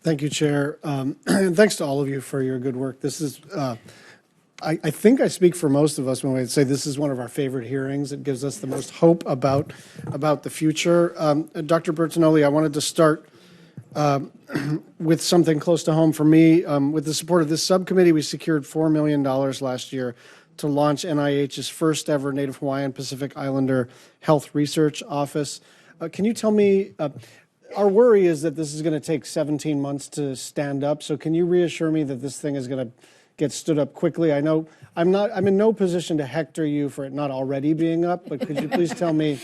Thank you, Chair. And thanks to all of you for your good work. This is, I think I speak for most of us when we say this is one of our favorite hearings. It gives us the most hope about the future. Dr. Bertagnolli, I wanted to start with something close to home for me. With the support of this subcommittee, we secured $4 million last year to launch NIH's first ever Native Hawaiian Pacific Islander Health Research Office. Can you tell me, our worry is that this is going to take 17 months to stand up, so can you reassure me that this thing is going to get stood up quickly? I know I'm in no position to hector you for it not already being up, but could you please tell me,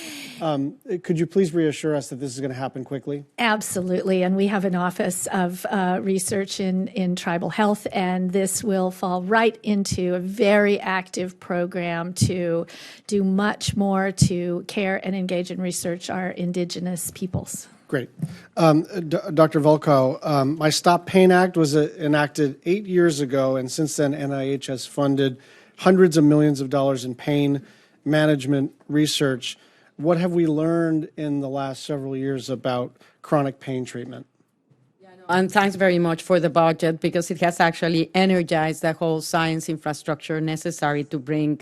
could you please reassure us that this is going to happen quickly? Absolutely, and we have an Office of Research in Tribal Health, and this will fall right into a very active program to do much more to care and engage and research our Indigenous peoples. Great. Dr. Volkow, my Stop Pain Act was enacted 8 years ago, and since then NIH has funded hundreds of millions of dollars in pain management research. What have we learned in the last several years about chronic pain treatment? And thanks very much for the budget, because it has actually energized the whole science infrastructure necessary to bring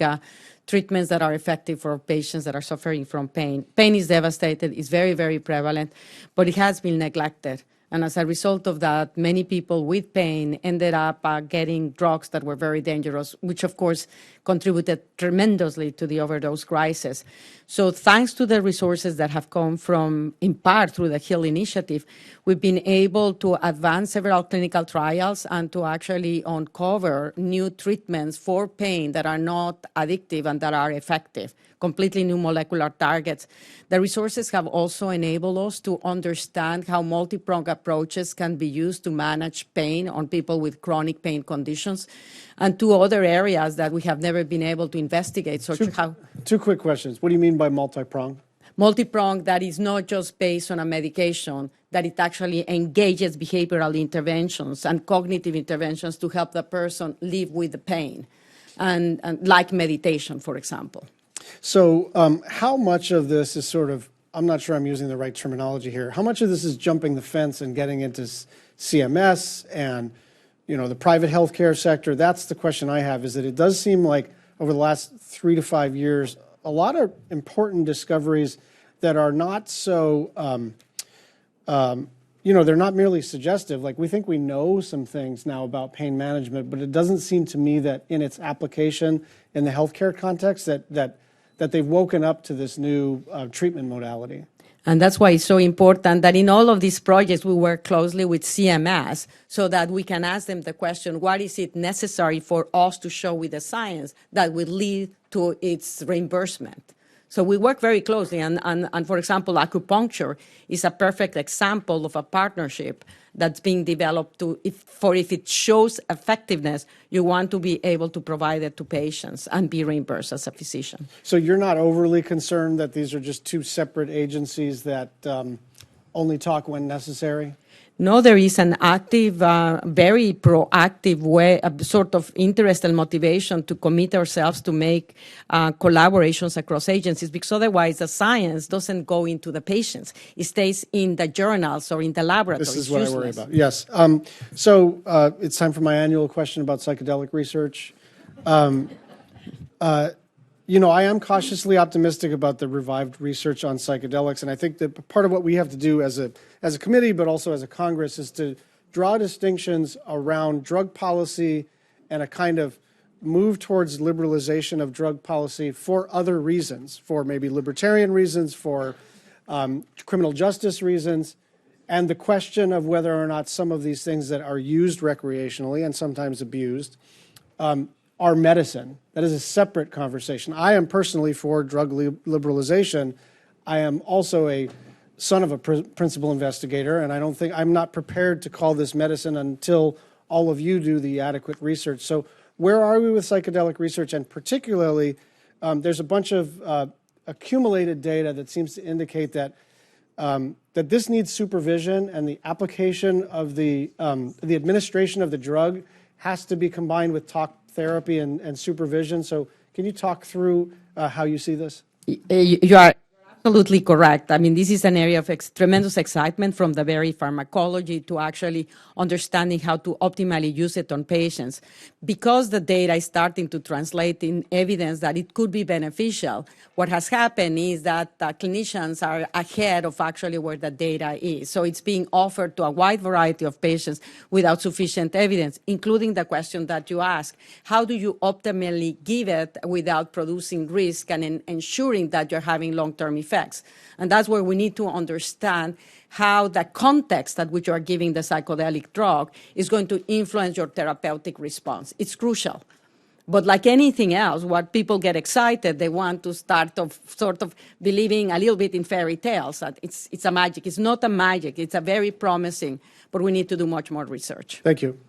treatments that are effective for patients that are suffering from pain. Pain is devastating, it's very, very prevalent, but it has been neglected. And as a result of that, many people with pain ended up getting drugs that were very dangerous, which of course contributed tremendously to the overdose crisis. So thanks to the resources that have come from, in part through the HEAL initiative, we've been able to advance several clinical trials and to actually uncover new treatments for pain that are not addictive and that are effective, completely new molecular targets. The resources have also enabled us to understand how multi-pronged approaches can be used to manage pain on people with chronic pain conditions, and two other areas that we have never been able to investigate. So two quick questions. What do you mean by multi-pronged? Multi-pronged, that is not just based on a medication, that it actually engages behavioral interventions and cognitive interventions to help the person live with the pain, and like meditation, for example. So how much of this is sort of, I'm not sure I'm using the right terminology here, how much of this is jumping the fence and getting into CMS and the private healthcare sector? That's the question I have, is that it does seem like over the last 3 to 5 years, a lot of important discoveries that are not so, they're not merely suggestive. Like, we think we know some things now about pain management, but it doesn't seem to me that in its application in the healthcare context that they've woken up to this new treatment modality. And that's why it's so important that in all of these projects, we work closely with CMS so that we can ask them the question, what is it necessary for us to show with the science that will lead to its reimbursement? So we work very closely, and for example, acupuncture is a perfect example of a partnership that's being developed if it shows effectiveness, you want to be able to provide it to patients and be reimbursed as a physician. So you're not overly concerned that these are just two separate agencies that only talk when necessary? No, there is an active, very proactive way, a sort of interest and motivation to commit ourselves to make collaborations across agencies, because otherwise the science doesn't go into the patients. It stays in the journals or in the laboratories. This is what I worry about. Yes. So it's time for my annual question about psychedelic research. I am cautiously optimistic about the revived research on psychedelics, and I think that part of what we have to do as a committee, but also as a Congress, is to draw distinctions around drug policy and a kind of move towards liberalization of drug policy for other reasons, for maybe libertarian reasons, for criminal justice reasons, and the question of whether or not some of these things that are used recreationally and sometimes abused are medicine. That is a separate conversation. I am personally for drug liberalization. I am also a son of a principal investigator, and I'm not prepared to call this medicine until all of you do the adequate research. So where are we with psychedelic research? And particularly, there's a bunch of accumulated data that seems to indicate that that this needs supervision, and the application of the administration of the drug has to be combined with talk therapy and supervision. So can you talk through how you see this? You are Absolutely correct. I mean, this is an area of tremendous excitement from the very pharmacology to actually understanding how to optimally use it on patients. Because the data is starting to translate in evidence that it could be beneficial, what has happened is that clinicians are ahead of actually where the data is. So it's being offered to a wide variety of patients without sufficient evidence, including the question that you ask, how do you optimally give it without producing risk and ensuring that you're having long-term effects? And that's where we need to understand how the context at which you are giving the psychedelic drug is going to influence your therapeutic response. It's crucial. But like anything else, what people get excited, they want to start sort of believing a little bit in fairy tales. That it's a magic. It's not a magic. It's a very promising, but we need to do much more research. Thank you.